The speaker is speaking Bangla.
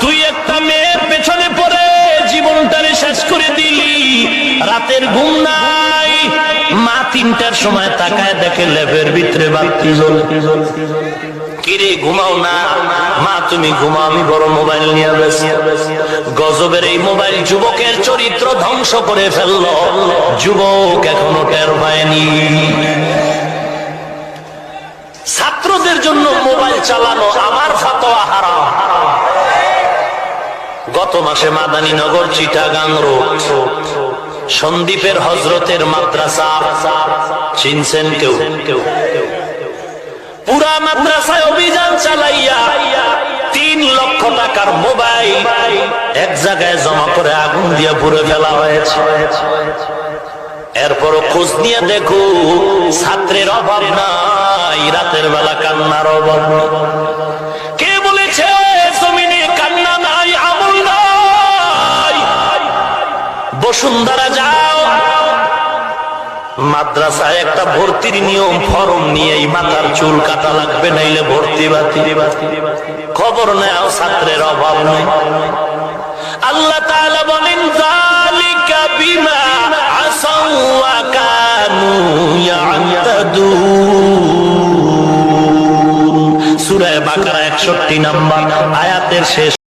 তুই একটা মেয়ের পেছনে পড়ে জীবনটারে শেষ করে দিলি, রাতের ঘুম নাই, মা 3টার সময় তাকায় দেখে লেপের ভিতরে বাতি জ্বলে। কিরে ঘুমাও না? মা তুমি ঘুমাও, আমি বড় মোবাইল নিয়ে ব্যস্ত। গজবের এই মোবাইল যুবকের চরিত্র ধ্বংস করে ফেলল, যুবক এখনো টের পায়নি। ছাত্রদের জন্য মোবাইল চালানো আমার ফাতোয়া হারাম। গত মাসে মাদানীনগর চিটাগাং রোড সন্দ্বীপের হযরতের মাদ্রাসা চিনছেন কেউ? পুরা মাদ্রাসায় অভিযান চালাইয়া 3 লক্ষ টাকার মোবাইল এক জায়গায় জমা করে আগুন দিয়ে পুড়ে ফেলা হয়েছে। এরপরও খোঁজ নিয়ে দেখো ছাত্রের অভাব নাই, রাতের বেলা কান্নার অভাব নাই। কে বলেছে জমিনে কান্না নাই, আমল নাই? বসুন্ধরা যাও, মাদ্রাসায় একটা ভর্তির নিয়ম, ফরম নিয়ে এই মাথার চুল কাটা লাগবে, নাইলে ভর্তি বাতিল। খবর নেও ছাত্রের অভাব নাই। আল্লাহ তাআলা বলেন যালিকা বিমা আসাউ ওয়া কানু ইয়াতাদুন। সূরা বাকারা 61 নম্বর আয়াতের শেষ।